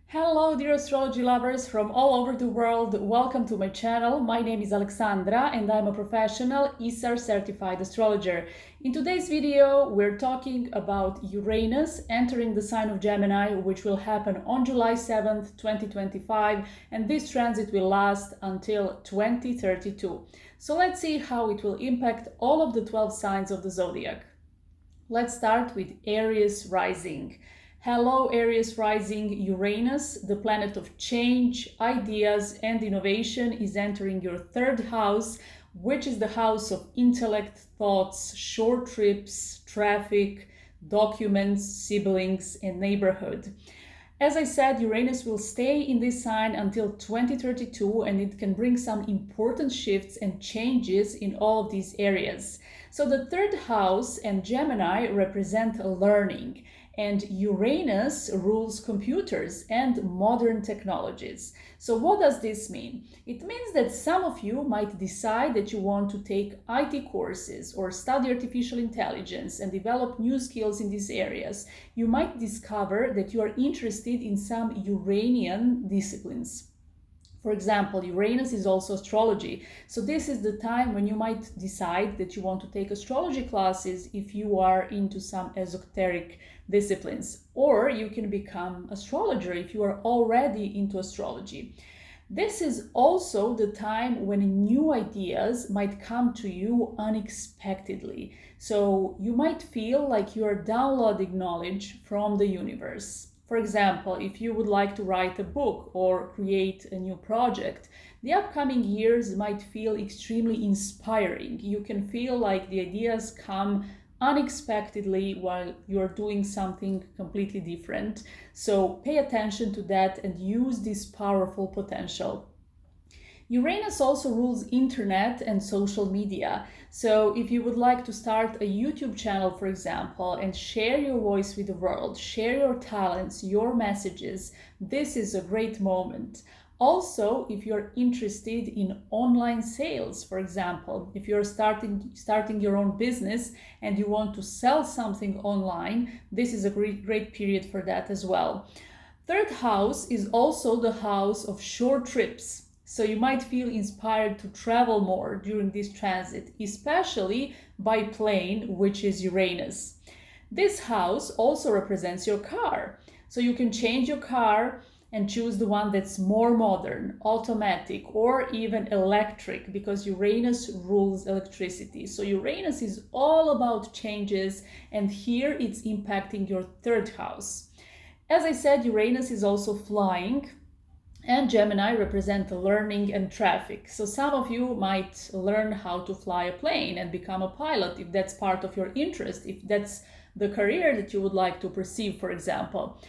Hello, dear astrology lovers from all over the world. Welcome to my channel. My name is Alexandra and I'm a professional ISAR certified astrologer. In today's video, we're talking about Uranus entering the sign of Gemini, which will happen on July 7th, 2025, and this transit will last until 2032. So let's see how it will impact all of the 12 signs of the zodiac. Let's start with Aries rising. Hello, Aries rising. Uranus, the planet of change, ideas, and innovation, is entering your third house, which is the house of intellect, thoughts, short trips, traffic, documents, siblings, and neighborhood. As I said, Uranus will stay in this sign until 2032, and it can bring some important shifts and changes in all of these areas. So the third house and Gemini represent learning, and Uranus rules computers and modern technologies. So what does this mean? It means that some of you might decide that you want to take IT courses or study artificial intelligence and develop new skills in these areas. You might discover that you are interested in some Uranian disciplines. For example, Uranus is also astrology. So this is the time when you might decide that you want to take astrology classes if you are into some esoteric disciplines. Or you can become astrologer if you are already into astrology. This is also the time when new ideas might come to you unexpectedly. So you might feel like you are downloading knowledge from the universe. For example, if you would like to write a book or create a new project, the upcoming years might feel extremely inspiring. You can feel like the ideas come unexpectedly while you're doing something completely different. So pay attention to that and use this powerful potential. Uranus also rules internet and social media. So if you would like to start a YouTube channel, for example, and share your voice with the world, share your talents, your messages, this is a great moment. Also, if you're interested in online sales, for example, if you're starting your own business and you want to sell something online, this is a great period for that as well. Third house is also the house of short trips. So you might feel inspired to travel more during this transit, especially by plane, which is Uranus. This house also represents your car. So you can change your car and choose the one that's more modern, automatic, or even electric, because Uranus rules electricity. So Uranus is all about changes, and here it's impacting your third house. As I said, Uranus is also flying, and Gemini represent learning and traffic. So some of you might learn how to fly a plane and become a pilot if that's part of your interest, if that's the career that you would like to pursue, for example.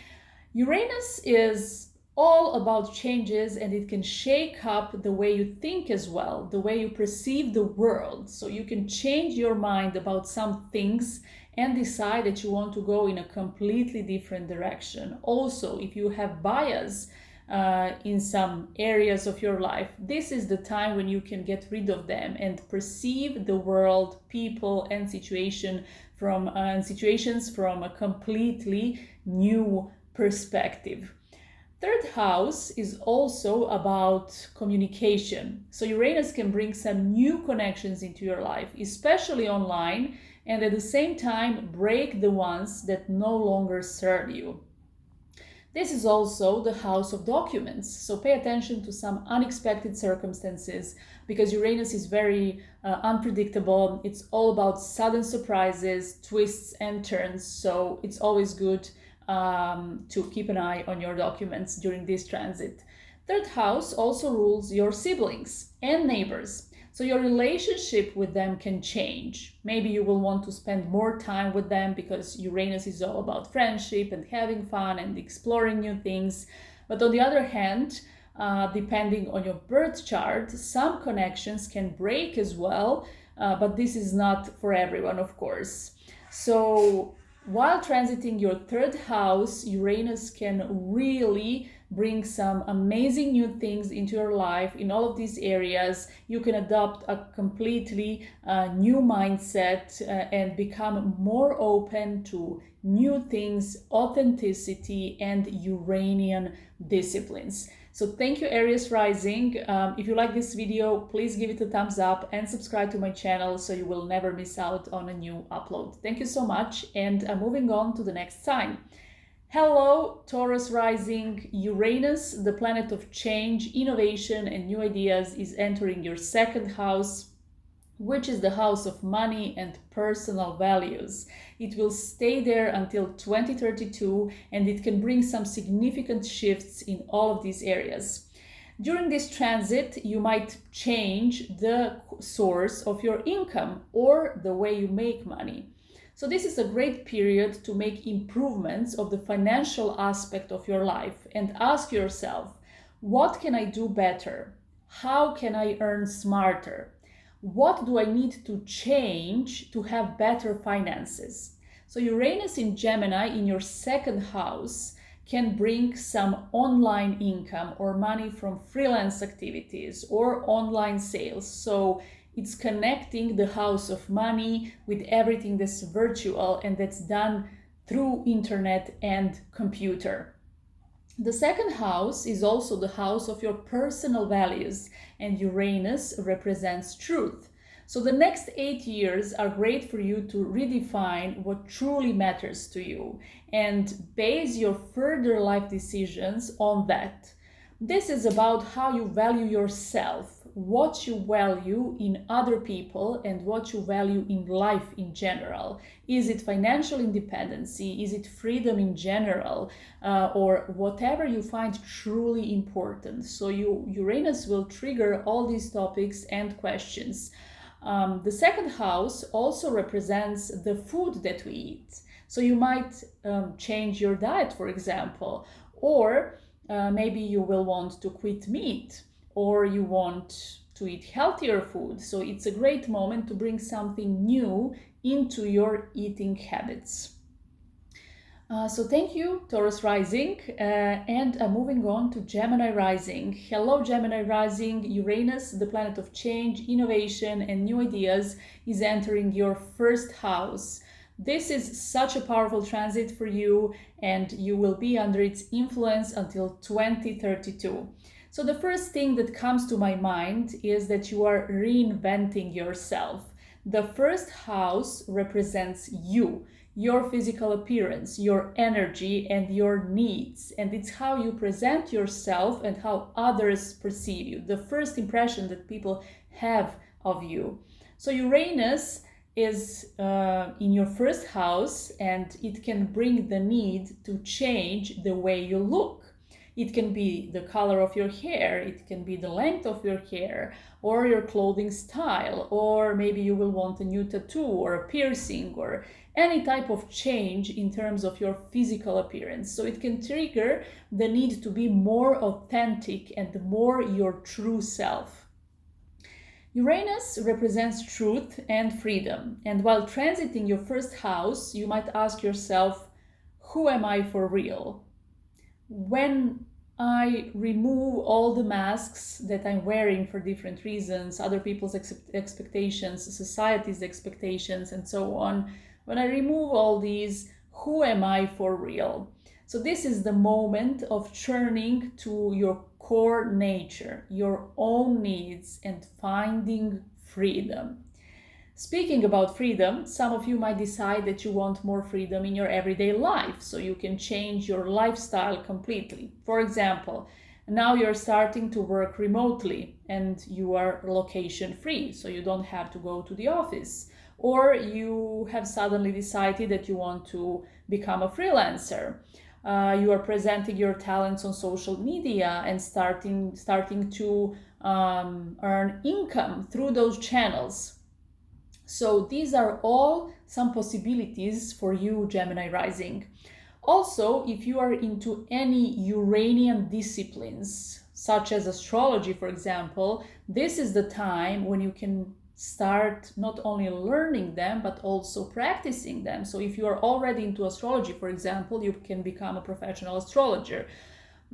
Uranus is all about changes, and it can shake up the way you think as well, the way you perceive the world. So you can change your mind about some things and decide that you want to go in a completely different direction. Also, if you have bias in some areas of your life, this is the time when you can get rid of them and perceive the world, people, and situations from a completely new perspective. Third house is also about communication. So Uranus can bring some new connections into your life, especially online, and at the same time break the ones that no longer serve you. This is also the house of documents, so pay attention to some unexpected circumstances because Uranus is very unpredictable. It's all about sudden surprises, twists and turns, so it's always good to keep an eye on your documents during this transit. Third house also rules your siblings and neighbors. So your relationship with them can change. Maybe you will want to spend more time with them because Uranus is all about friendship and having fun and exploring new things. But on the other hand, depending on your birth chart, some connections can break as well, but this is not for everyone, of course. So while transiting your third house, Uranus can really bring some amazing new things into your life. In all of these areas, you can adopt a completely new mindset and become more open to new things, authenticity, and Uranian disciplines. So thank you, Aries rising. If you like this video, please give it a thumbs up and subscribe to my channel so you will never miss out on a new upload. Thank you so much, and moving on to the next sign. Hello, Taurus rising. Uranus, the planet of change, innovation, and new ideas, is entering your second house, which is the house of money and personal values. It will stay there until 2032, and it can bring some significant shifts in all of these areas. During this transit, you might change the source of your income or the way you make money. So this is a great period to make improvements of the financial aspect of your life and ask yourself, what can I do better? How can I earn smarter? What do I need to change to have better finances? So Uranus in Gemini in your second house can bring some online income or money from freelance activities or online sales. So it's connecting the house of money with everything that's virtual and that's done through internet and computer. The second house is also the house of your personal values, and Uranus represents truth. So the next 8 years are great for you to redefine what truly matters to you and base your further life decisions on that. This is about how you value yourself, what you value in other people, and what you value in life in general. Is it financial independency? Is it freedom in general? Or whatever you find truly important. So Uranus will trigger all these topics and questions. The second house also represents the food that we eat. So you might change your diet, for example, or maybe you will want to quit meat, or you want to eat healthier food. So it's a great moment to bring something new into your eating habits. So thank you, Taurus rising, and moving on to Gemini rising. Hello, Gemini rising. Uranus, the planet of change, innovation, and new ideas, is entering your first house. This is such a powerful transit for you, and you will be under its influence until 2032. So the first thing that comes to my mind is that you are reinventing yourself. The first house represents you, your physical appearance, your energy, and your needs. And it's how you present yourself and how others perceive you, the first impression that people have of you. So Uranus is in your first house, and it can bring the need to change the way you look. It can be the color of your hair, it can be the length of your hair, or your clothing style, or maybe you will want a new tattoo or a piercing or any type of change in terms of your physical appearance. So it can trigger the need to be more authentic and more your true self. Uranus represents truth and freedom, and while transiting your first house, you might ask yourself, who am I for real? When I remove all the masks that I'm wearing for different reasons, other people's expectations, society's expectations, and so on, when I remove all these, who am I for real? So this is the moment of turning to your core nature, your own needs, and finding freedom. Speaking about freedom, some of you might decide that you want more freedom in your everyday life, so you can change your lifestyle completely. For example, now you're starting to work remotely and you are location free, so you don't have to go to the office. Or you have suddenly decided that you want to become a freelancer. You are presenting your talents on social media and starting to earn income through those channels. So these are all some possibilities for you, Gemini rising. Also, if you are into any Uranian disciplines, such as astrology, for example, this is the time when you can start not only learning them, but also practicing them. So if you are already into astrology, for example, you can become a professional astrologer.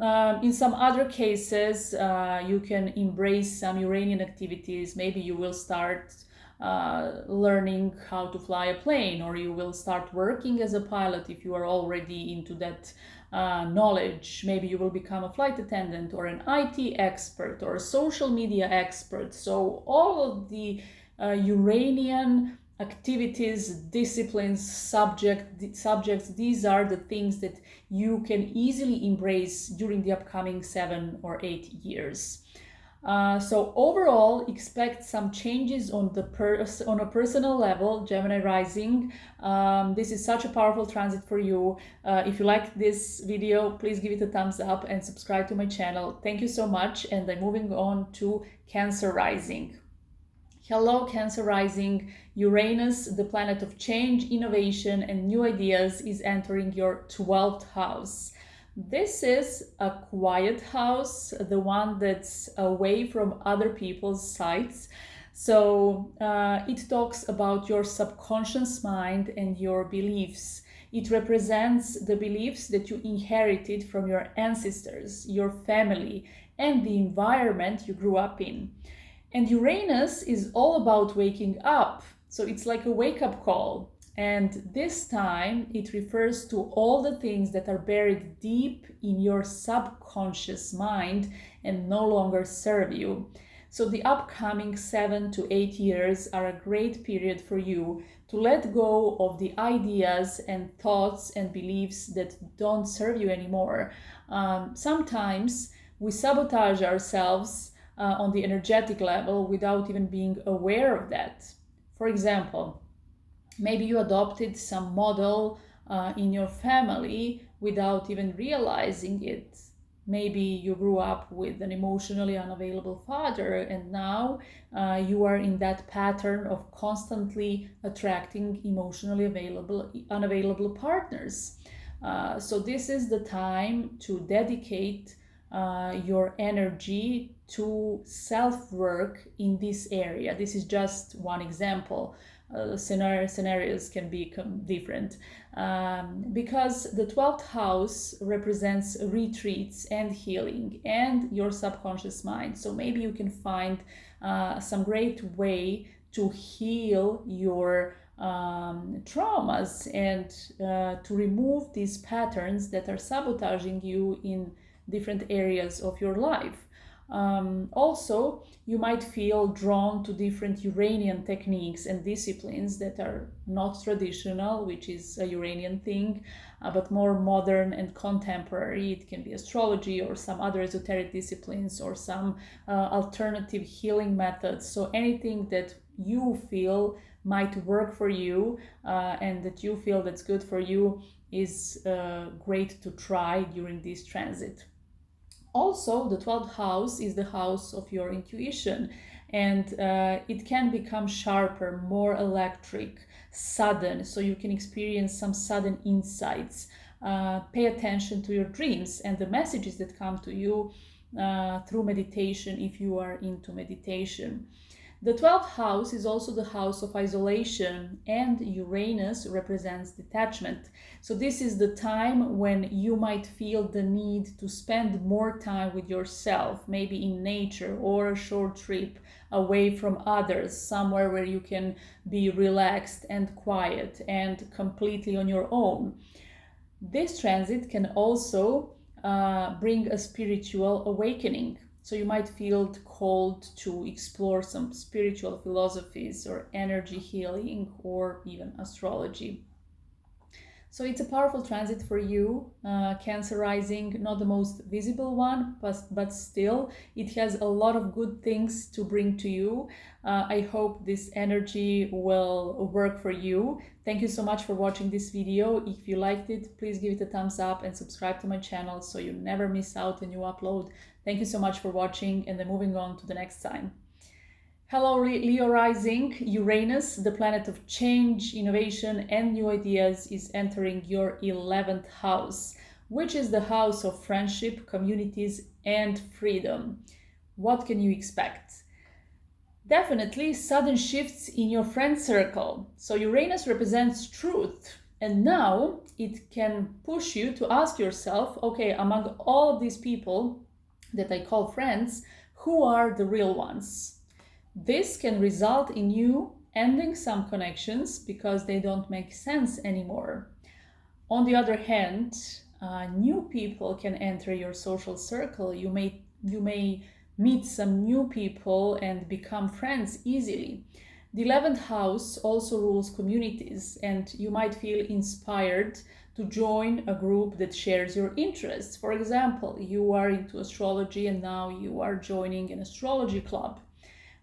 In some other cases, you can embrace some Uranian activities. Maybe you will start learning how to fly a plane, or you will start working as a pilot if you are already into that knowledge. Maybe you will become a flight attendant or an IT expert or a social media expert. So all of the Uranian activities, disciplines, subjects, these are the things that you can easily embrace during the upcoming 7 or 8 years. So overall, expect some changes on on a personal level, Gemini rising. This is such a powerful transit for you. If you like this video, please give it a thumbs up and subscribe to my channel. Thank you so much. And I'm moving on to Cancer rising. Hello, Cancer rising. Uranus, the planet of change, innovation, and new ideas, is entering your 12th house. This is a quiet house, the one that's away from other people's sights. So it talks about your subconscious mind and your beliefs. It represents the beliefs that you inherited from your ancestors, your family, and the environment you grew up in. And Uranus is all about waking up. So it's like a wake-up call. And this time it refers to all the things that are buried deep in your subconscious mind and no longer serve you. So the upcoming 7 to 8 years are a great period for you to let go of the ideas and thoughts and beliefs that don't serve you anymore. Sometimes we sabotage ourselves on the energetic level without even being aware of that. For example, maybe you adopted some model in your family without even realizing it. Maybe you grew up with an emotionally unavailable father, and now you are in that pattern of constantly attracting emotionally unavailable partners. So this is the time to dedicate your energy to self-work in this area. This is just one example. Scenarios can be different because the 12th house represents retreats and healing and your subconscious mind. So maybe you can find some great way to heal your traumas and to remove these patterns that are sabotaging you in different areas of your life. Also, you might feel drawn to different Uranian techniques and disciplines that are not traditional, which is a Uranian thing, but more modern and contemporary. It can be astrology or some other esoteric disciplines or some alternative healing methods. So anything that you feel might work for you and that you feel that's good for you is great to try during this transit. Also, the 12th house is the house of your intuition, and it can become sharper, more electric, sudden, so you can experience some sudden insights. Pay attention to your dreams and the messages that come to you through meditation if you are into meditation. The 12th house is also the house of isolation, and Uranus represents detachment. So this is the time when you might feel the need to spend more time with yourself, maybe in nature or a short trip away from others, somewhere where you can be relaxed and quiet and completely on your own. This transit can also bring a spiritual awakening. So you might feel called to explore some spiritual philosophies or energy healing or even astrology. So it's a powerful transit for you, Cancer rising, not the most visible one, but still it has a lot of good things to bring to you. I hope this energy will work for you. Thank you so much for watching this video. If you liked it, please give it a thumbs up and subscribe to my channel so you never miss out a new upload. Thank you so much for watching, and then moving on to the next sign. Hello, Leo rising. Uranus, the planet of change, innovation, and new ideas, is entering your 11th house, which is the house of friendship, communities, and freedom. What can you expect? Definitely sudden shifts in your friend circle. So Uranus represents truth And now it can push you to ask yourself, okay, among all of these people that I call friends, who are the real ones? This can result in you ending some connections because they don't make sense anymore. On the other hand, new people can enter your social circle. You may meet some new people and become friends easily. The 11th house also rules communities, and you might feel inspired to join a group that shares your interests. For example, you are into astrology and now you are joining an astrology club,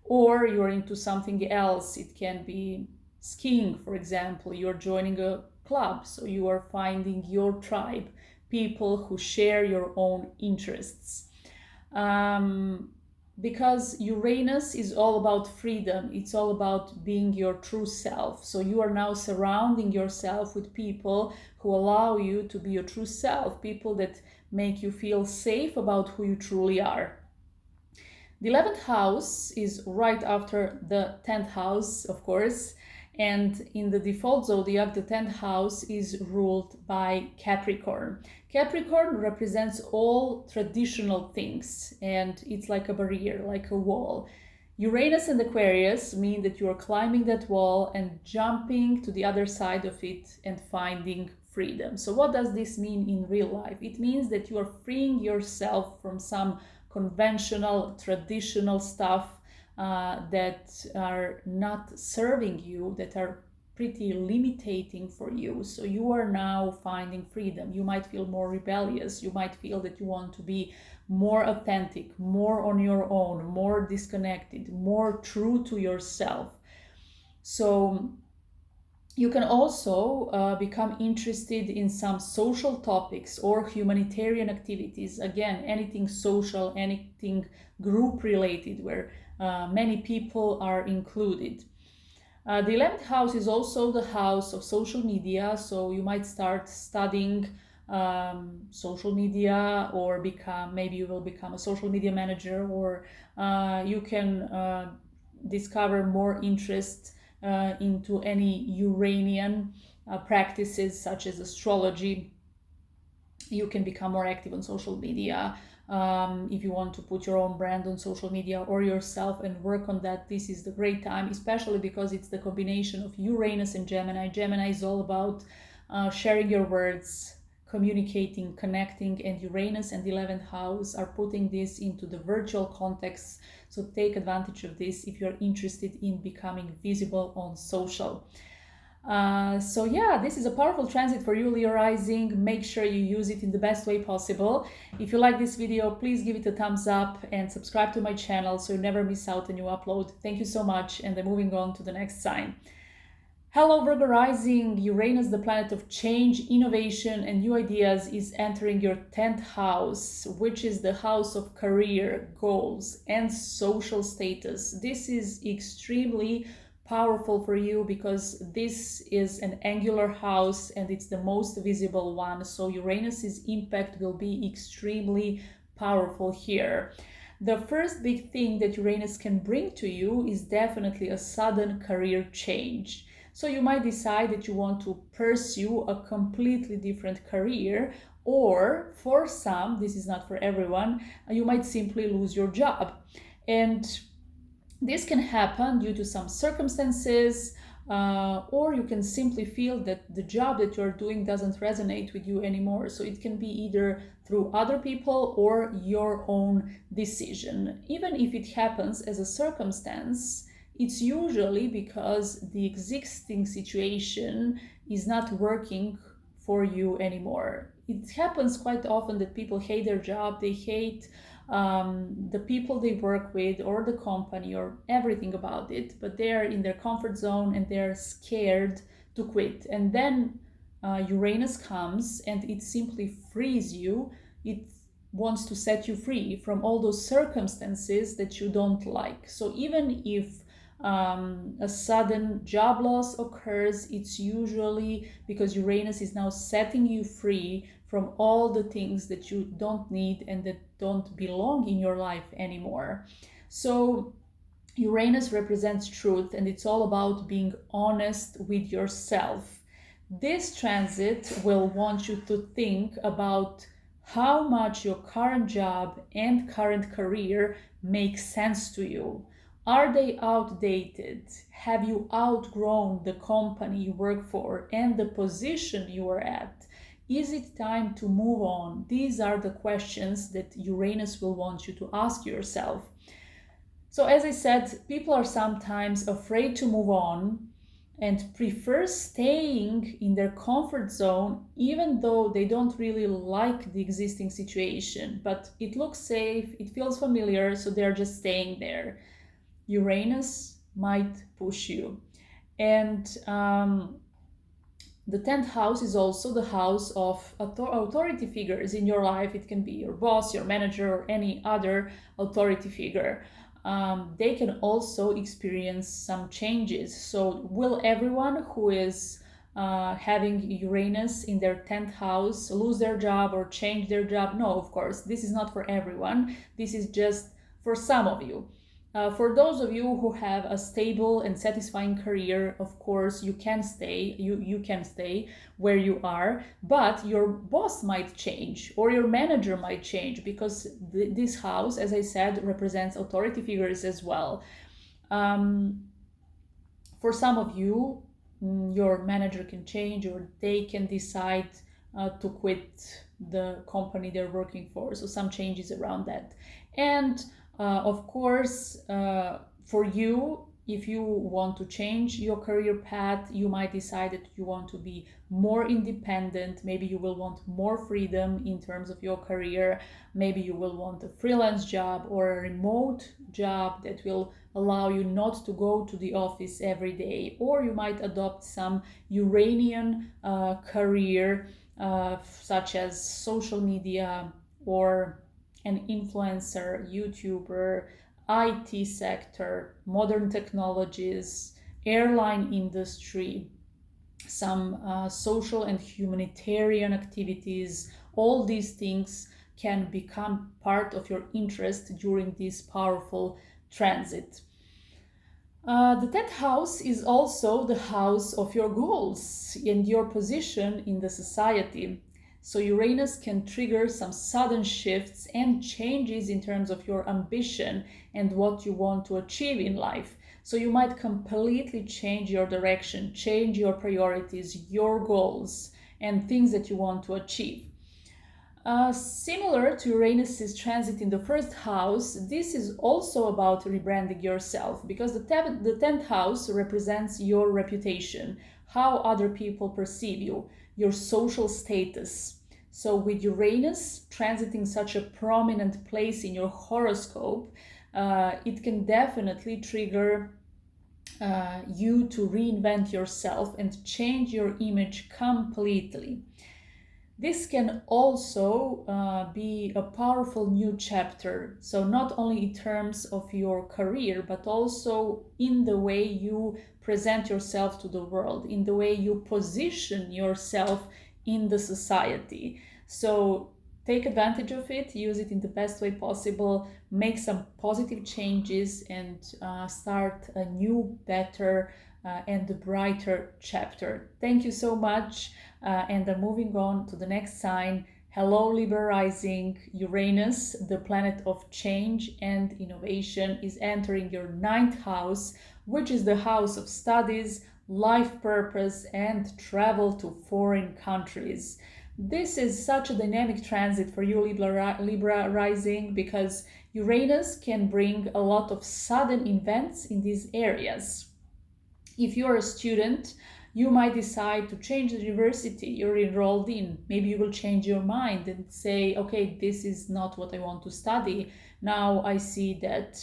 or you're into something else. It can be skiing, for example. You're joining a club, so you are finding your tribe, people who share your own interests. Because Uranus is all about freedom, it's all about being your true self. So you are now surrounding yourself with people who allow you to be your true self, people that make you feel safe about who you truly are. The 11th house is right after the 10th house, of course, and in the default zodiac, the 10th house is ruled by Capricorn. Capricorn represents all traditional things, and it's like a barrier, like a wall. Uranus and Aquarius mean that you are climbing that wall and jumping to the other side of it and finding freedom. So what does this mean in real life? It means that you are freeing yourself from some conventional, traditional stuff that are not serving you, that are pretty limiting for you. So you are now finding freedom. You might feel more rebellious. You might feel that you want to be more authentic, more on your own, more disconnected, more true to yourself. So you can also become interested in some social topics or humanitarian activities. Again, anything social, anything group related, where many people are included. The 11th house is also the house of social media, so you might start studying social media, or maybe you will become a social media manager, or you can discover more interest into any Uranian practices such as astrology. You can become more active on social media. If you want to put your own brand on social media or yourself and work on that, this is the great time, especially because it's the combination of Uranus and Gemini. Gemini is all about sharing your words, communicating, connecting, and Uranus and the 11th house are putting this into the virtual context. So take advantage of this if you're interested in becoming visible on social. So yeah, this is a powerful transit for you, Leo rising. Make sure you use it in the best way possible. If you like this video, please give it a thumbs up and subscribe to my channel so you never miss out a new upload. Thank you so much, and then moving on to the next sign. Hello Virgo rising. Uranus, the planet of change, innovation, and new ideas, is entering your 10th house, which is the house of career, goals, and social status. This is extremely powerful for you because this is an angular house and it's the most visible one. So Uranus's impact will be extremely powerful here. The first big thing that Uranus can bring to you is definitely a sudden career change. So you might decide that you want to pursue a completely different career, or for some, this is not for everyone, you might simply lose your job. And this can happen due to some circumstances, or you can simply feel that the job that you're doing doesn't resonate with you anymore. So it can be either through other people or your own decision. Even if it happens as a circumstance, it's usually because the existing situation is not working for you anymore. It happens quite often that people hate their job, they hate the people they work with or the company or everything about it, but they are in their comfort zone and they're scared to quit. And then Uranus comes and it simply frees you. It wants to set you free from all those circumstances that you don't like. So even if a sudden job loss occurs, it's usually because Uranus is now setting you free from all the things that you don't need and that don't belong in your life anymore. So Uranus represents truth, and it's all about being honest with yourself. This transit will want you to think about how much your current job and current career make sense to you. Are they outdated? Have you outgrown the company you work for and the position you are at? Is it time to move on? These are the questions that Uranus will want you to ask yourself. So, as I said, people are sometimes afraid to move on and prefer staying in their comfort zone even though they don't really like the existing situation. But it looks safe, it feels familiar, so they're just staying there. Uranus might push you. And the 10th house is also the house of authority figures in your life. It can be your boss, your manager, or any other authority figure. They can also experience some changes. So will everyone who is having Uranus in their 10th house lose their job or change their job? No, of course, this is not for everyone. This is just for some of you. For those of you who have a stable and satisfying career, of course, you can stay. You can stay where you are, but your boss might change or your manager might change because this house, as I said, represents authority figures as well. For some of you, your manager can change or they can decide to quit the company they're working for. So some changes around that. And of course, for you, if you want to change your career path, you might decide that you want to be more independent. Maybe you will want more freedom in terms of your career. Maybe you will want a freelance job or a remote job that will allow you not to go to the office every day. Or you might adopt some Uranian career, such as social media or an influencer, YouTuber, IT sector, modern technologies, airline industry, some social and humanitarian activities. All these things can become part of your interest during this powerful transit. The 10th house is also the house of your goals and your position in the society. So Uranus can trigger some sudden shifts and changes in terms of your ambition and what you want to achieve in life. So you might completely change your direction, change your priorities, your goals, and things that you want to achieve. Similar to Uranus's transit in the first house, this is also about rebranding yourself because the 10th house represents your reputation, how other people perceive you, your social status. So with Uranus transiting such a prominent place in your horoscope, it can definitely trigger you to reinvent yourself and change your image completely. This can also be a powerful new chapter. So not only in terms of your career, but also in the way you present yourself to the world, in the way you position yourself in the society. So take advantage of it, use it in the best way possible, make some positive changes and start a new, better and brighter chapter. Thank you so much. And I'm moving on to the next sign. Hello, Libra rising. Uranus, the planet of change and innovation, is entering your 9th house, which is the house of studies, life purpose, and travel to foreign countries. This is such a dynamic transit for you, Libra rising, because Uranus can bring a lot of sudden events in these areas. If you're a student, you might decide to change the university you're enrolled in. Maybe you will change your mind and say, okay, this is not what I want to study. Now I see that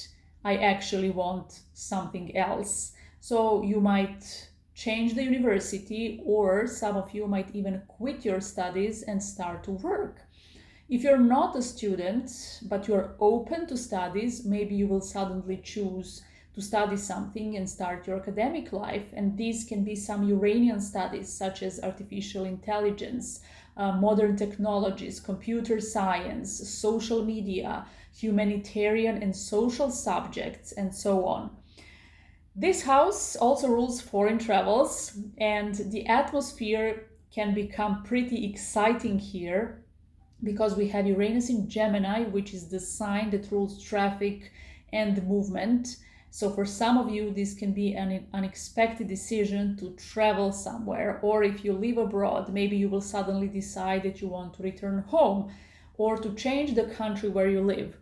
I actually want something else. So you might change the university, or some of you might even quit your studies and start to work. If you're not a student, but you're open to studies, maybe you will suddenly choose to study something and start your academic life. And these can be some Uranian studies, such as artificial intelligence, modern technologies, computer science, social media, humanitarian and social subjects, and so on. This house also rules foreign travels, and the atmosphere can become pretty exciting here because we have Uranus in Gemini, which is the sign that rules traffic and movement. So for some of you, this can be an unexpected decision to travel somewhere, or if you live abroad, maybe you will suddenly decide that you want to return home or to change the country where you live.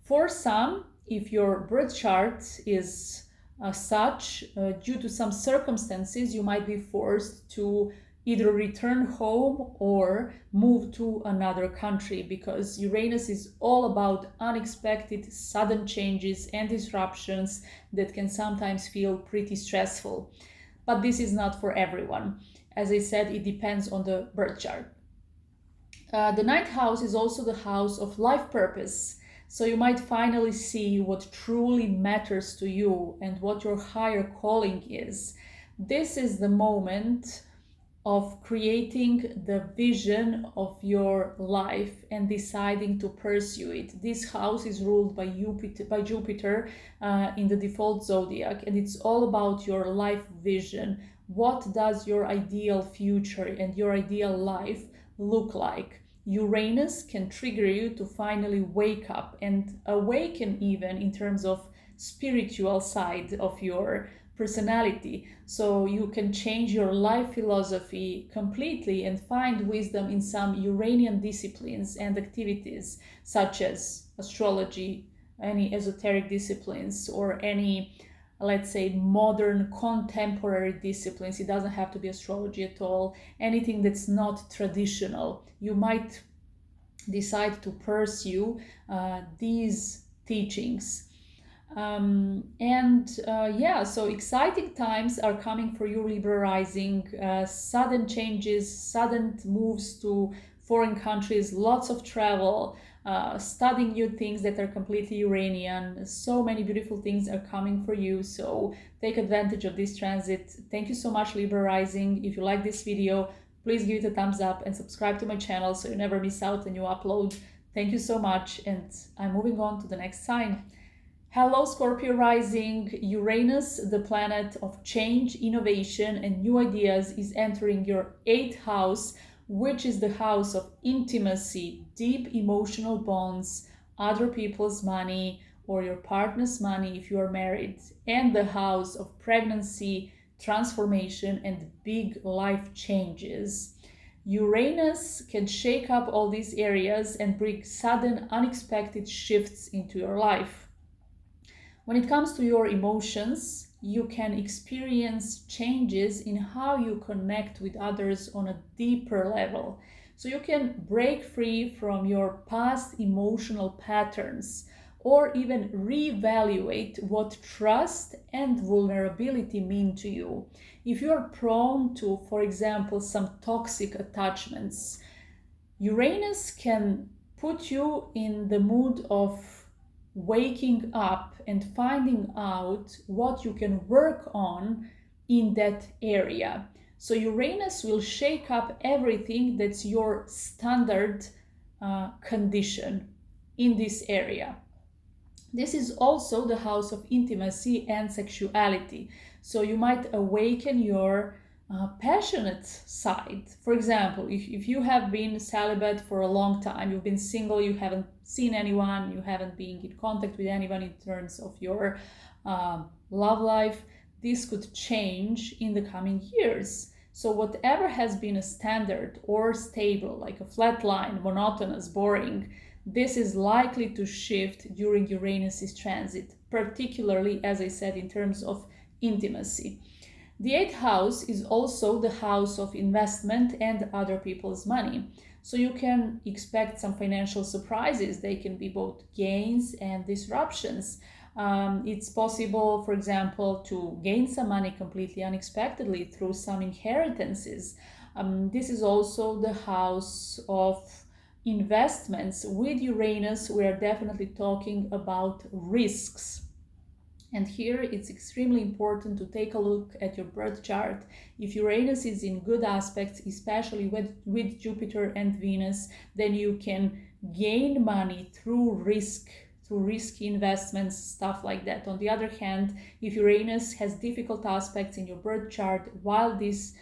For some, if your birth chart is such, due to some circumstances, you might be forced to either return home or move to another country, because Uranus is all about unexpected, sudden changes and disruptions that can sometimes feel pretty stressful. But this is not for everyone. As I said, it depends on the birth chart. The ninth house is also the house of life purpose. So you might finally see what truly matters to you and what your higher calling is. This is the moment of creating the vision of your life and deciding to pursue it. This house is ruled by Jupiter in the default zodiac, and it's all about your life vision. What does your ideal future and your ideal life look like? Uranus can trigger you to finally wake up and awaken, even in terms of spiritual side of your personality. So you can change your life philosophy completely and find wisdom in some Uranian disciplines and activities, such as astrology, any esoteric disciplines, or any, let's say, modern contemporary disciplines. It doesn't have to be astrology at all. Anything that's not traditional. You might decide to pursue these teachings. So exciting times are coming for you, Libra rising. Sudden changes, sudden moves to foreign countries, lots of travel, studying new things that are completely Uranian. So many beautiful things are coming for you, so take advantage of this transit. Thank you so much, Libra rising. If you like this video, please give it a thumbs up and subscribe to my channel so you never miss out when you upload. Thank you so much, and I'm moving on to the next sign. Hello, Scorpio rising. Uranus, the planet of change, innovation, and new ideas, is entering your 8th house, which is the house of intimacy, deep emotional bonds, other people's money, or your partner's money if you are married, and the house of pregnancy, transformation, and big life changes. Uranus can shake up all these areas and bring sudden, unexpected shifts into your life. When it comes to your emotions, you can experience changes in how you connect with others on a deeper level. So you can break free from your past emotional patterns, or even reevaluate what trust and vulnerability mean to you. If you are prone to, for example, some toxic attachments, Uranus can put you in the mood of waking up and finding out what you can work on in that area. So Uranus will shake up everything that's your standard condition in this area. This is also the house of intimacy and sexuality. So you might awaken your passionate side. For example, if you have been celibate for a long time, you've been single, you haven't seen anyone, you haven't been in contact with anyone in terms of your love life, this could change in the coming years. So whatever has been a standard or stable, like a flat line, monotonous, boring, this is likely to shift during Uranus's transit, particularly, as I said, in terms of intimacy. The 8th house is also the house of investment and other people's money. So you can expect some financial surprises. They can be both gains and disruptions. It's possible, for example, to gain some money completely unexpectedly through some inheritances. This is also the house of investments. With Uranus, we are definitely talking about risks. And here it's extremely important to take a look at your birth chart. If Uranus is in good aspects, especially with Jupiter and Venus, then you can gain money through risk, through risky investments, stuff like that. On the other hand, if Uranus has difficult aspects in your birth chart while it's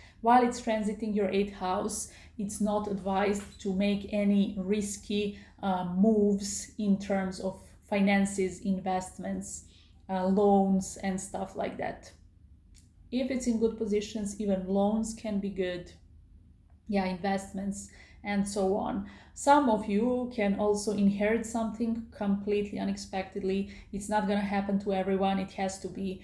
transiting your 8th house, it's not advised to make any risky moves in terms of finances, investments, loans, and stuff like that. If it's in good positions, even loans can be good. Yeah, investments and so on. Some of you can also inherit something completely unexpectedly. It's not going to happen to everyone. It has to be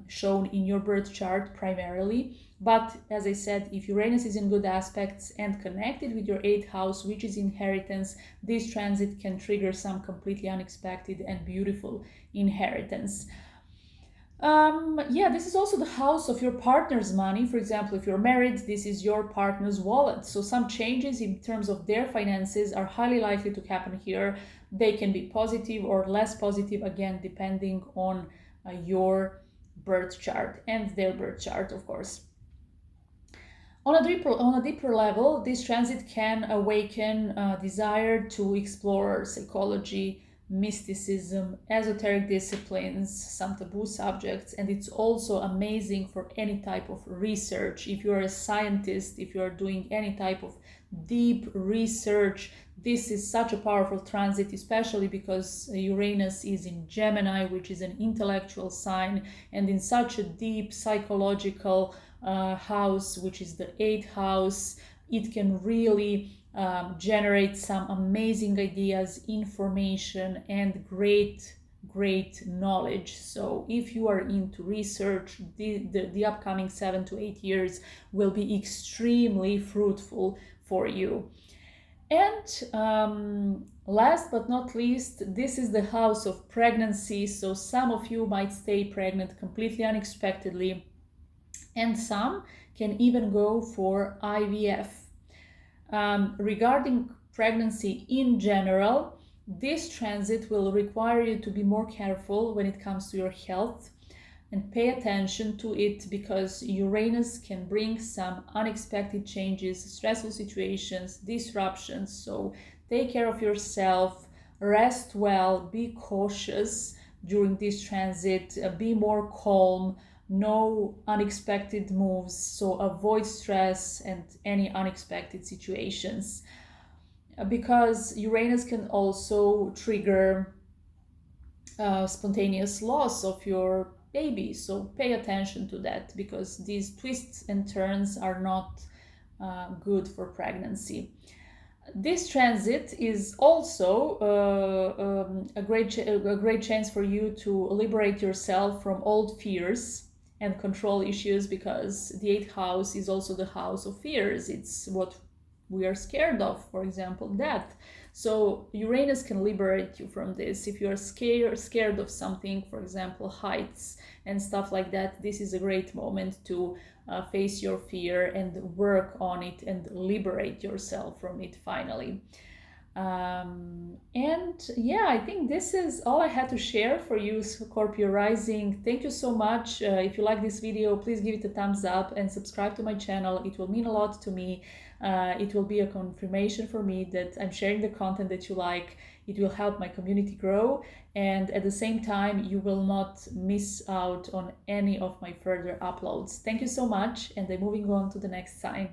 shown in your birth chart primarily. But as I said, if Uranus is in good aspects and connected with your 8th house, which is inheritance, this transit can trigger some completely unexpected and beautiful inheritance. Yeah, this is also the house of your partner's money. For example, if you're married, this is your partner's wallet. So some changes in terms of their finances are highly likely to happen here. They can be positive or less positive, again, depending on your birth chart and their birth chart, of course. On a deeper level, this transit can awaken a desire to explore psychology, mysticism, esoteric disciplines, some taboo subjects, and it's also amazing for any type of research. If you're a scientist, if you're doing any type of deep research, this is such a powerful transit, especially because Uranus is in Gemini, which is an intellectual sign, and in such a deep psychological house, which is the 8th house, it can really generate some amazing ideas, information, and great knowledge. So if you are into research, the upcoming 7 to 8 years will be extremely fruitful for you. And last but not least, this is the house of pregnancy. So some of you might stay pregnant completely unexpectedly, and some can even go for IVF. Regarding pregnancy in general, this transit will require you to be more careful when it comes to your health and pay attention to it, because Uranus can bring some unexpected changes, stressful situations, disruptions. So take care of yourself, rest well, be cautious during this transit, be more calm, no unexpected moves, so avoid stress and any unexpected situations, because Uranus can also trigger spontaneous loss of your baby. So pay attention to that, because these twists and turns are not good for pregnancy. This transit is also a great chance for you to liberate yourself from old fears and control issues, because the 8th house is also the house of fears. It's what we are scared of, for example, death. So Uranus can liberate you from this. If you are scared of something, for example, heights and stuff like that, this is a great moment to face your fear and work on it and liberate yourself from it finally. And yeah, I think this is all I had to share for you, Scorpio rising. Thank you so much. If you like this video, please give it a thumbs up and subscribe to my channel. It will mean a lot to me. It will be a confirmation for me that I'm sharing the content that you like. It will help my community grow, and at the same time, you will not miss out on any of my further uploads. Thank you so much, and I'm moving on to the next sign.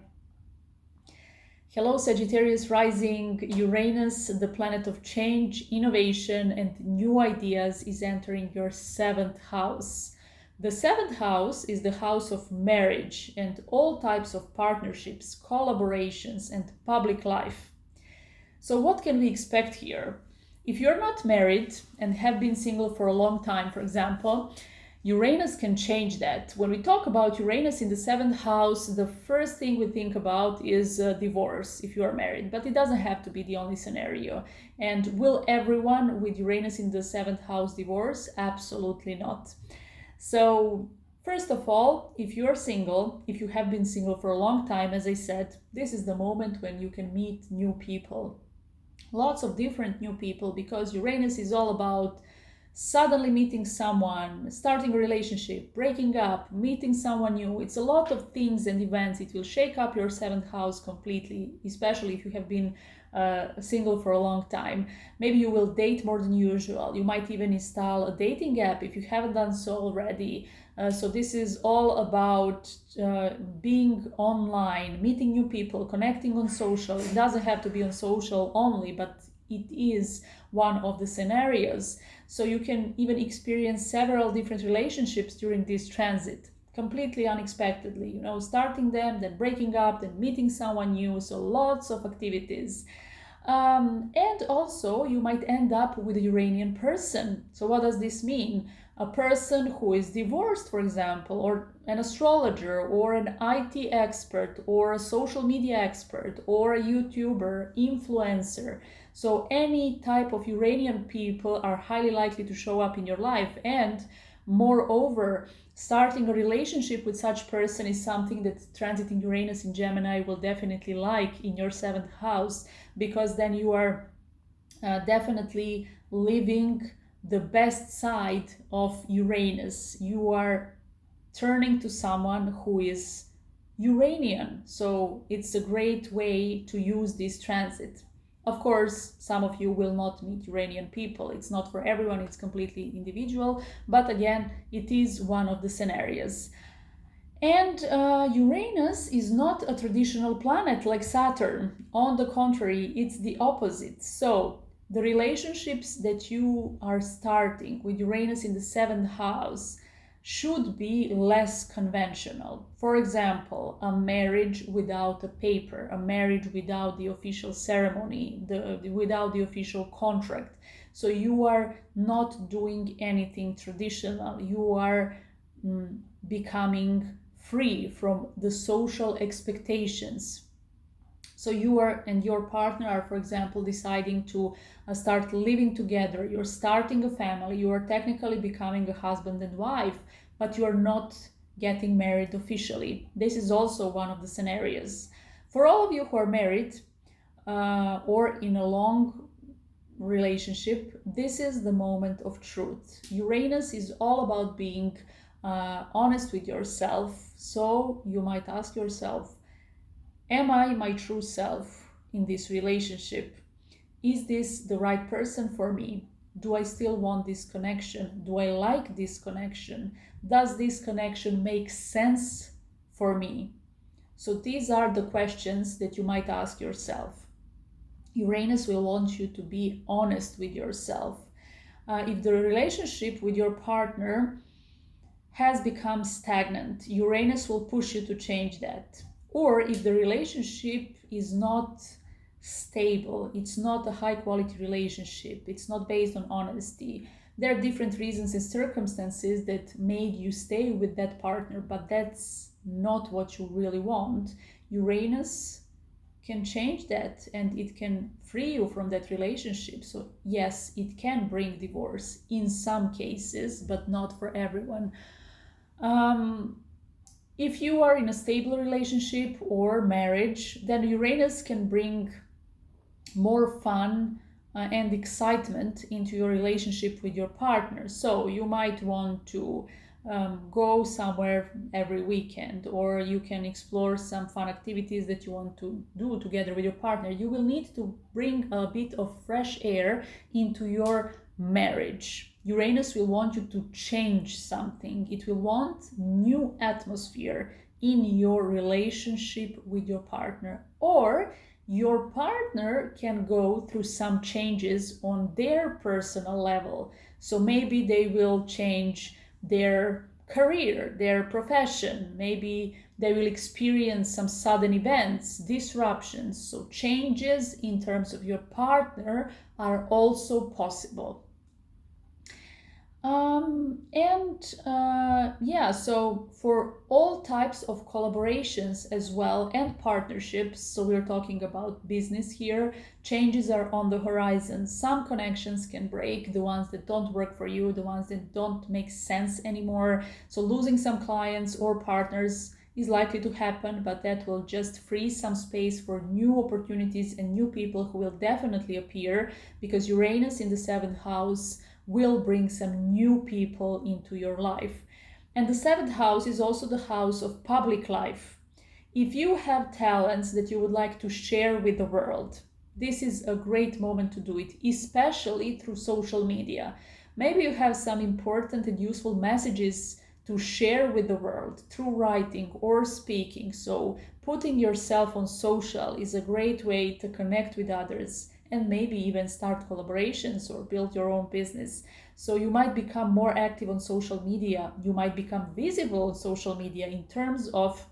Hello, Sagittarius rising. Uranus, the planet of change, innovation, and new ideas, is entering your 7th house. The 7th house is the house of marriage and all types of partnerships, collaborations, and public life. So what can we expect here? If you're not married and have been single for a long time, for example, Uranus can change that. When we talk about Uranus in the 7th house, the first thing we think about is divorce if you are married, but it doesn't have to be the only scenario. And will everyone with Uranus in the 7th house divorce? Absolutely not. So first of all, if you are single, if you have been single for a long time, as I said, this is the moment when you can meet new people. Lots of different new people, because Uranus is all about suddenly meeting someone, starting a relationship, breaking up, meeting someone new. It's a lot of things and events. It will shake up your 7th house completely, especially if you have been single for a long time. Maybe you will date more than usual. You might even install a dating app if you haven't done so already. So this is all about being online, meeting new people, connecting on social. It doesn't have to be on social only, but it is one of the scenarios. So you can even experience several different relationships during this transit, completely unexpectedly, you know, starting them, then breaking up, then meeting someone new. So lots of activities. And also you might end up with a Uranian person. So what does this mean? A person who is divorced, for example, or an astrologer, or an IT expert, or a social media expert, or a YouTuber, influencer. So any type of Uranian people are highly likely to show up in your life. And moreover, starting a relationship with such person is something that transiting Uranus in Gemini will definitely like in your 7th house, because then you are definitely living the best side of Uranus. You are turning to someone who is Uranian. So it's a great way to use this transit. Of course, some of you will not meet Uranian people. It's not for everyone, it's completely individual. But again, it is one of the scenarios. And Uranus is not a traditional planet like Saturn. On the contrary, it's the opposite. So the relationships that you are starting with Uranus in the 7th house should be less conventional. For example, a marriage without a paper, a marriage without the official ceremony, without the official contract. So you are not doing anything traditional. You are becoming free from the social expectations. So you are and your partner are, for example, deciding to start living together. You're starting a family. You are technically becoming a husband and wife, but you are not getting married officially. This is also one of the scenarios. For all of you who are married or in a long relationship, this is the moment of truth. Uranus is all about being honest with yourself. So you might ask yourself, am I my true self in this relationship? Is this the right person for me? Do I still want this connection? Do I like this connection? Does this connection make sense for me? So these are the questions that you might ask yourself. Uranus will want you to be honest with yourself. If the relationship with your partner has become stagnant, Uranus will push you to change that. Or if the relationship is not stable, it's not a high quality relationship, it's not based on honesty, there are different reasons and circumstances that made you stay with that partner, but that's not what you really want. Uranus can change that and it can free you from that relationship. So yes, it can bring divorce in some cases, but not for everyone. If you are in a stable relationship or marriage, then Uranus can bring more fun and excitement into your relationship with your partner. So you might want to go somewhere every weekend, or you can explore some fun activities that you want to do together with your partner. You will need to bring a bit of fresh air into your marriage. Uranus will want you to change something. It will want new atmosphere in your relationship with your partner, or your partner can go through some changes on their personal level. So maybe they will change their career, their profession. Maybe they will experience some sudden events, disruptions. So changes in terms of your partner are also possible. So for all types of collaborations as well and partnerships, so we're talking about business here, changes are on the horizon. Some connections can break, the ones that don't work for you, the ones that don't make sense anymore. So losing some clients or partners is likely to happen, but that will just free some space for new opportunities and new people who will definitely appear, because Uranus in the 7th house will bring some new people into your life. And the 7th house is also the house of public life. If you have talents that you would like to share with the world, this is a great moment to do it, especially through social media. Maybe you have some important and useful messages to share with the world through writing or speaking. So putting yourself on social is a great way to connect with others and maybe even start collaborations or build your own business. So you might become more active on social media. You might become visible on social media in terms of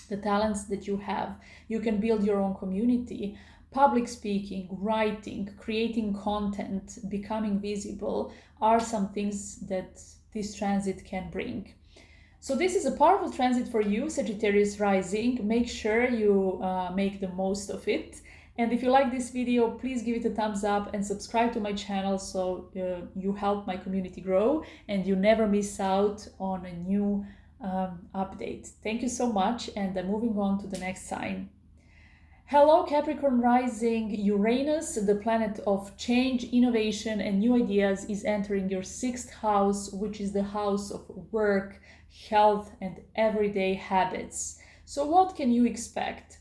the talents that you have. You can build your own community. Public speaking, writing, creating content, becoming visible are some things that this transit can bring. So this is a powerful transit for you, Sagittarius rising. Make sure you make the most of it. And if you like this video, please give it a thumbs up and subscribe to my channel so you help my community grow and you never miss out on a new update. Thank you so much, and I'm moving on to the next sign. Hello, Capricorn rising. Uranus, the planet of change, innovation, and new ideas, is entering your 6th house, which is the house of work, health, and everyday habits. So what can you expect?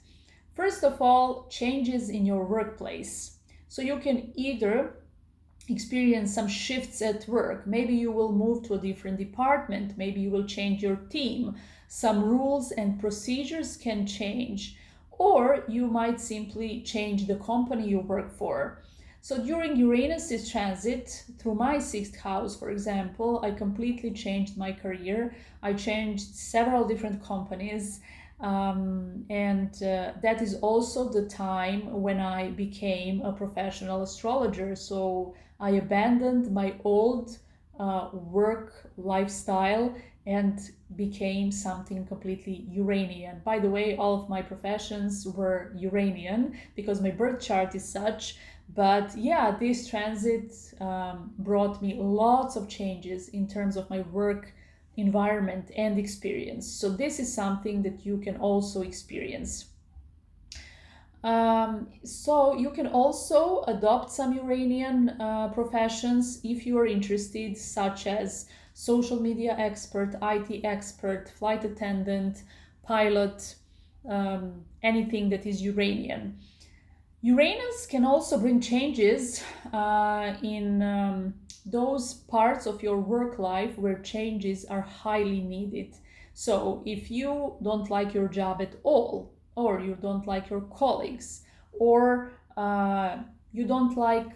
First of all, changes in your workplace. So you can either experience some shifts at work. Maybe you will move to a different department. Maybe you will change your team. Some rules and procedures can change. Or you might simply change the company you work for. So during Uranus's transit through my 6th house, for example, I completely changed my career. I changed several different companies. That is also the time when I became a professional astrologer. So I abandoned my old work lifestyle and became something completely Uranian. By the way, all of my professions were Uranian because my birth chart is such. But yeah, this transit brought me lots of changes in terms of my work environment and experience. So this is something that you can also experience. So you can also adopt some Uranian professions if you are interested, such as social media expert, IT expert, flight attendant, pilot, anything that is Uranian. Uranus can also bring changes in those parts of your work life where changes are highly needed. So if you don't like your job at all, or you don't like your colleagues, or you don't like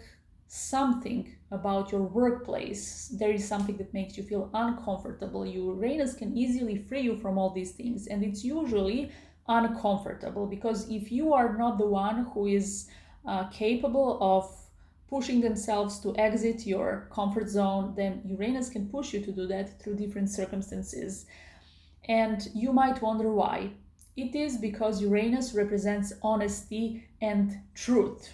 something about your workplace, there is something that makes you feel uncomfortable, Uranus can easily free you from all these things. And it's usually uncomfortable because if you are not the one who is capable of pushing themselves to exit your comfort zone, then Uranus can push you to do that through different circumstances. And you might wonder why. It is because Uranus represents honesty and truth.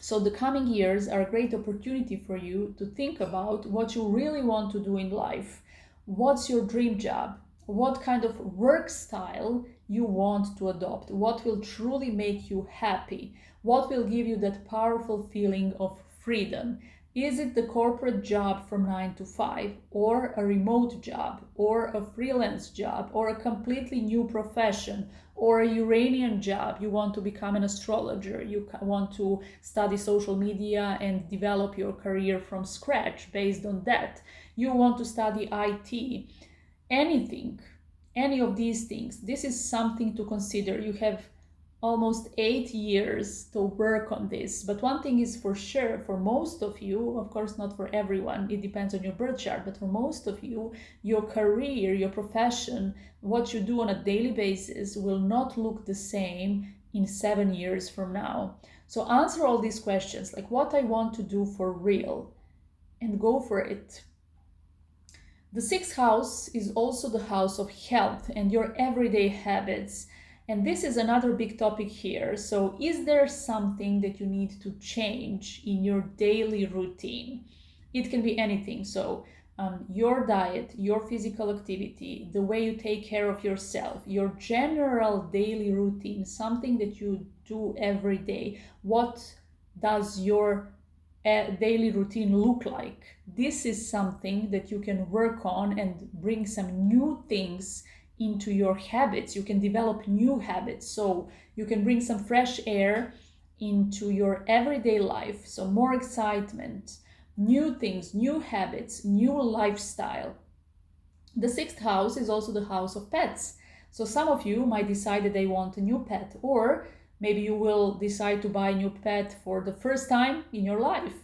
So the coming years are a great opportunity for you to think about what you really want to do in life. What's your dream job? What kind of work style you want to adopt? What will truly make you happy? What will give you that powerful feeling of freedom? Is it the corporate job from 9 to 5, or a remote job, or a freelance job, or a completely new profession, or a Uranian job? You want to become an astrologer, you want to study social media and develop your career from scratch based on that. You want to study IT, anything, any of these things. This is something to consider. You have almost 8 years to work on this. But one thing is for sure, for most of you, of course not for everyone, it depends on your birth chart, but for most of you, your career, your profession, what you do on a daily basis will not look the same in 7 years from now. So answer all these questions, like what I want to do for real, and go for it. The 6th house is also the house of health and your everyday habits. And this is another big topic here. So is there something that you need to change in your daily routine? It can be anything. So your diet, your physical activity, the way you take care of yourself, your general daily routine, something that you do every day. What does your daily routine look like? This is something that you can work on and bring some new things into your habits. You can develop new habits. So you can bring some fresh air into your everyday life. So more excitement, new things, new habits, new lifestyle. The sixth house is also the house of pets. So some of you might decide that they want a new pet, or maybe you will decide to buy a new pet for the first time in your life.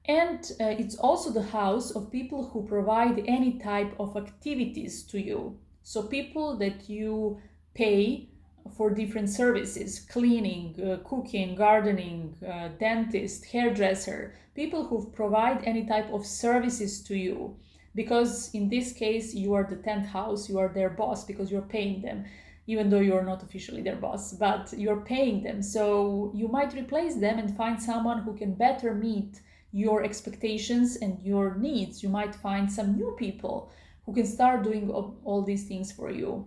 And it's also the house of people who provide any type of activities to you. So people that you pay for different services, cleaning, cooking, gardening, dentist, hairdresser, people who provide any type of services to you. Because in this case, you are the 10th house, you are their boss because you're paying them, even though you're not officially their boss, but you're paying them. So you might replace them and find someone who can better meet your expectations and your needs. You might find some new people who can start doing all these things for you.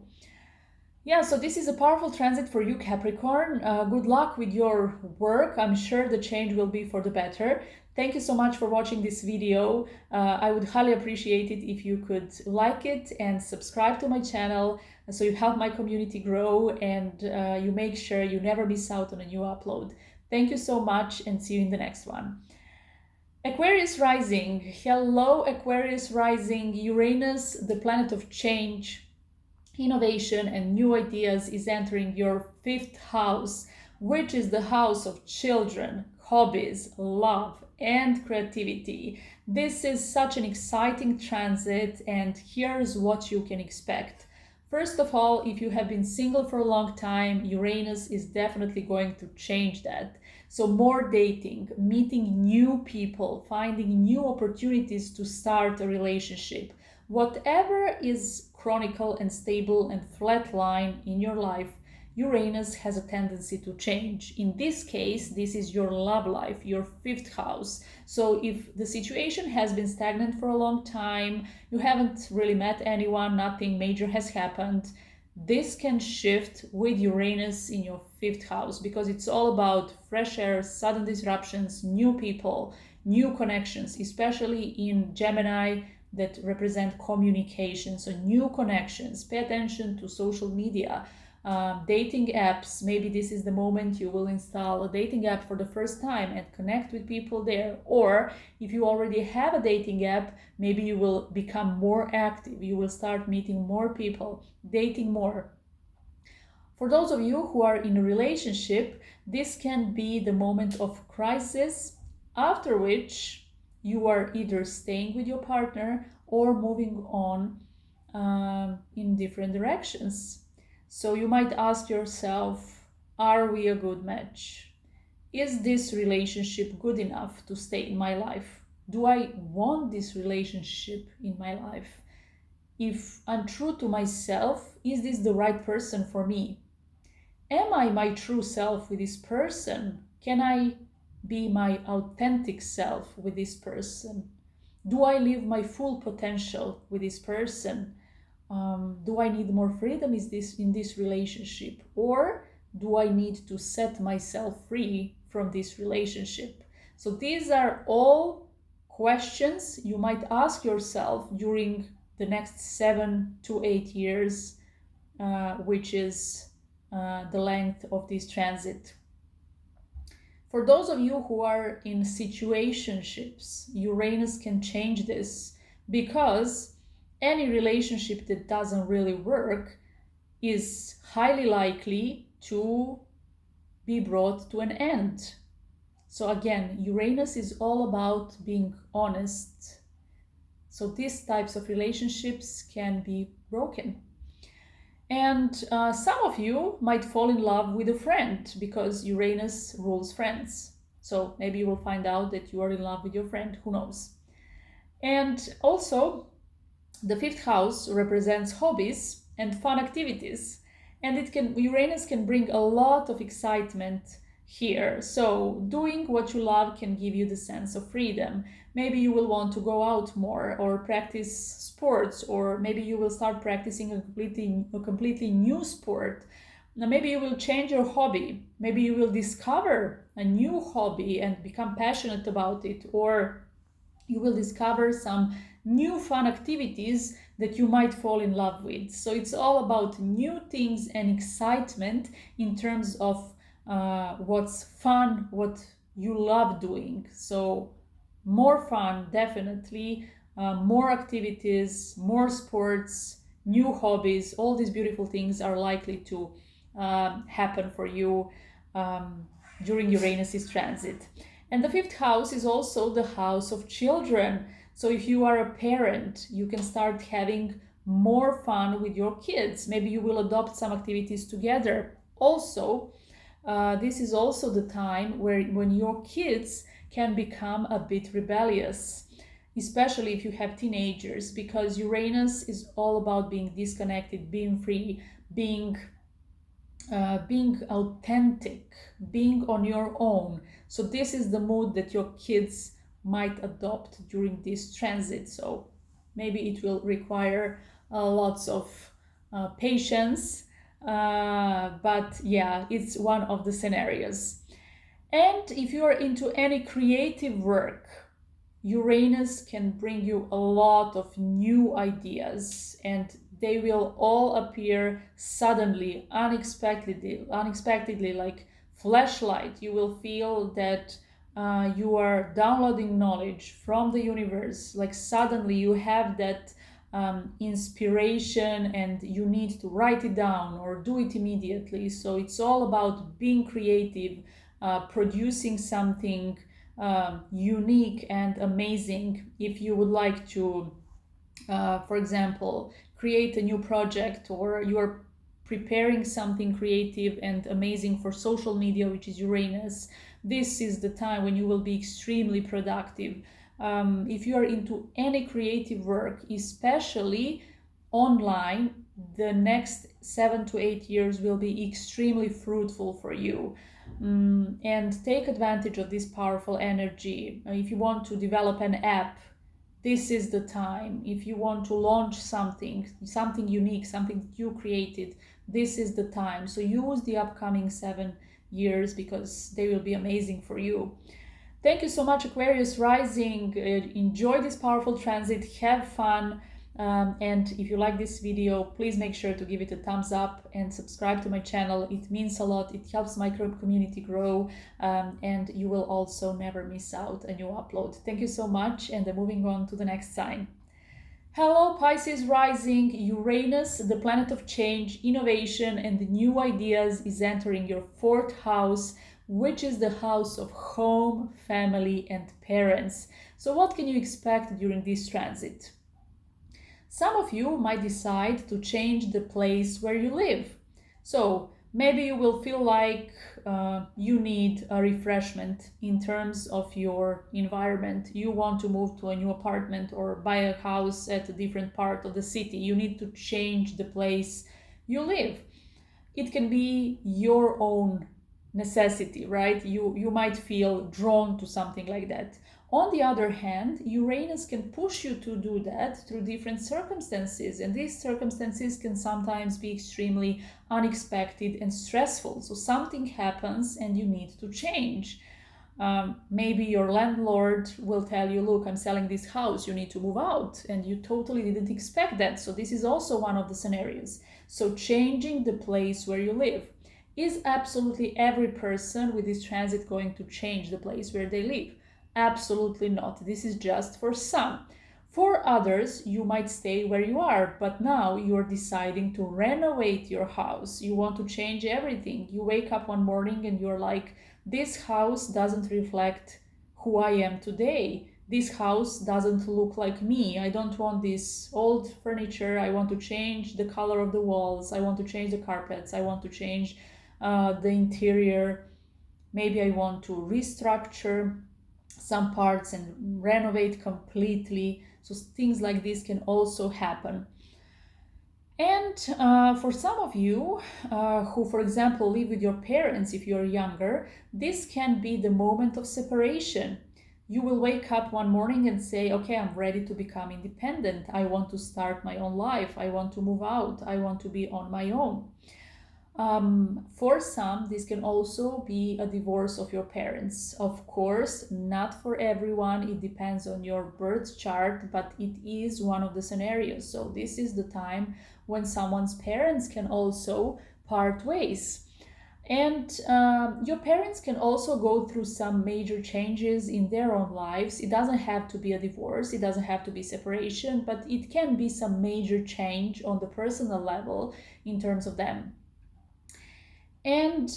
Yeah, so this is a powerful transit for you, Capricorn. Good luck with your work. I'm sure the change will be for the better. Thank you so much for watching this video. I would highly appreciate it if you could like it and subscribe to my channel so you help my community grow and you make sure you never miss out on a new upload. Thank you so much and see you in the next one. Aquarius rising. Hello, Aquarius rising. Uranus, the planet of change, innovation and new ideas, is entering your 5th house, which is the house of children, hobbies, love and creativity. This is such an exciting transit, and here's what you can expect. First of all, if you have been single for a long time, Uranus is definitely going to change that. So more dating, meeting new people, finding new opportunities to start a relationship. Whatever is chronicle and stable and flat line in your life, Uranus has a tendency to change. In this case, this is your love life, your 5th house. So if the situation has been stagnant for a long time, you haven't really met anyone, nothing major has happened, this can shift with Uranus in your 5th house, because it's all about fresh air, sudden disruptions, new people, new connections, especially in Gemini that represent communication. So new connections. Pay attention to social media. Dating apps. Maybe this is the moment you will install a dating app for the first time and connect with people there. Or if you already have a dating app, maybe you will become more active. You will start meeting more people, dating more. For those of you who are in a relationship, this can be the moment of crisis, after which you are either staying with your partner or moving on in different directions. So you might ask yourself, are we a good match? Is this relationship good enough to stay in my life? Do I want this relationship in my life? If I'm true to myself, is this the right person for me? Am I my true self with this person? Can I be my authentic self with this person? Do I live my full potential with this person? Do I need more freedom in this relationship? Or do I need to set myself free from this relationship? So these are all questions you might ask yourself during the next 7 to 8 years, which is the length of this transit. For those of you who are in situationships, Uranus can change this, because any relationship that doesn't really work is highly likely to be brought to an end. So again, Uranus is all about being honest. So these types of relationships can be broken. And some of you might fall in love with a friend, because Uranus rules friends. So maybe you will find out that you are in love with your friend, who knows. And also, the 5th house represents hobbies and fun activities. And Uranus can bring a lot of excitement here. So doing what you love can give you the sense of freedom. Maybe you will want to go out more or practice sports, or maybe you will start practicing a completely new sport. Now maybe you will change your hobby. Maybe you will discover a new hobby and become passionate about it, or you will discover some new fun activities that you might fall in love with. So it's all about new things and excitement in terms of what's fun, what you love doing. So more fun, definitely, more activities, more sports, new hobbies, all these beautiful things are likely to happen for you um, during Uranus's transit. And the fifth house is also the house of children. So if you are a parent, you can start having more fun with your kids. Maybe you will adopt some activities together. Also, this is also the time when your kids can become a bit rebellious, especially if you have teenagers, because Uranus is all about being disconnected, being free, being authentic, being on your own. So this is the mood that your kids might adopt during this transit. So maybe it will require lots of patience, but yeah, it's one of the scenarios. And if you are into any creative work, Uranus can bring you a lot of new ideas, and they will all appear suddenly, unexpectedly, like flashlight. You will feel that you are downloading knowledge from the universe. Like suddenly you have that inspiration and you need to write it down or do it immediately. So it's all about being creative, producing something unique and amazing. If you would like to, for example, create a new project, or you are preparing something creative and amazing for social media, which is Uranus, this is the time when you will be extremely productive. If you are into any creative work, especially online, the next 7 to 8 years will be extremely fruitful for you. And take advantage of this powerful energy. If you want to develop an app, this is the time. If you want to launch something unique, something you created, this is the time. So use the upcoming 7 years because they will be amazing for you. Thank you so much, Aquarius rising. Enjoy this powerful transit, have fun. And if you like this video, please make sure to give it a thumbs up and subscribe to my channel. It means a lot. It helps my community grow, and you will also never miss out a new upload. Thank you so much, and I'm moving on to the next sign. Hello, Pisces rising. Uranus, the planet of change, innovation, and new ideas, is entering your fourth house, which is the house of home, family, and parents. So what can you expect during this transit? Some of you might decide to change the place where you live. So maybe you will feel like you need a refreshment in terms of your environment. You want to move to a new apartment or buy a house at a different part of the city. You need to change the place you live. It can be your own necessity, right? You might feel drawn to something like that. On the other hand, Uranus can push you to do that through different circumstances, and these circumstances can sometimes be extremely unexpected and stressful. So something happens and you need to change. Maybe your landlord will tell you, look, I'm selling this house, you need to move out, and you totally didn't expect that. So this is also one of the scenarios. So changing the place where you live. Is absolutely every person with this transit going to change the place where they live? Absolutely not. This is just for some. For others, you might stay where you are, but now you're deciding to renovate your house. You want to change everything. You wake up one morning and you're like, this house doesn't reflect who I am today. This house doesn't look like me. I don't want this old furniture. I want to change the color of the walls. I want to change the carpets. I want to change the interior. Maybe I want to restructure some parts and renovate completely. So things like this can also happen. And for some of you who, for example, live with your parents if you're younger, this can be the moment of separation. You will wake up one morning and say, okay, I'm ready to become independent. I want to start my own life. I want to move out. I want to be on my own. For some, this can also be a divorce of your parents. Of course, not for everyone. It depends on your birth chart, but it is one of the scenarios. So this is the time when someone's parents can also part ways. And your parents can also go through some major changes in their own lives. It doesn't have to be a divorce, it doesn't have to be separation, but it can be some major change on the personal level in terms of them. And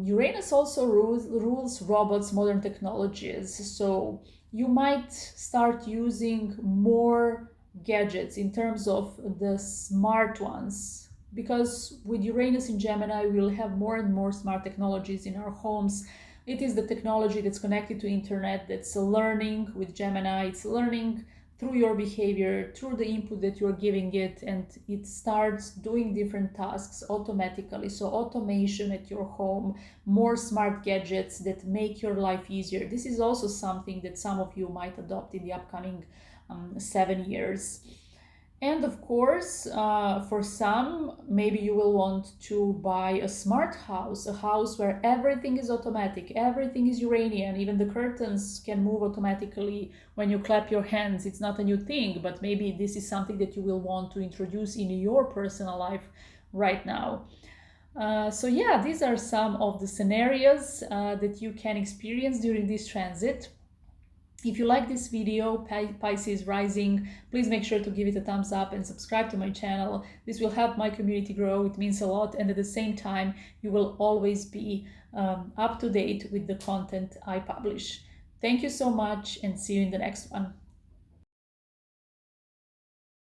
Uranus also rules robots, modern technologies. So you might start using more gadgets in terms of the smart ones. Because with Uranus in Gemini, we'll have more and more smart technologies in our homes. It is the technology that's connected to internet that's learning with Gemini. It's learning through your behavior, through the input that you're giving it, and it starts doing different tasks automatically. So automation at your home, more smart gadgets that make your life easier. This is also something that some of you might adopt in the upcoming 7 years. And of course, for some, maybe you will want to buy a smart house, a house where everything is automatic, everything is Uranian, even the curtains can move automatically when you clap your hands. It's not a new thing, but maybe this is something that you will want to introduce in your personal life right now. So yeah, these are some of the scenarios that you can experience during this transit. If you like this video, Pisces rising, please make sure to give it a thumbs up and subscribe to my channel. This will help my community grow. It means a lot. And at the same time, you will always be up to date with the content I publish. Thank you so much and see you in the next one.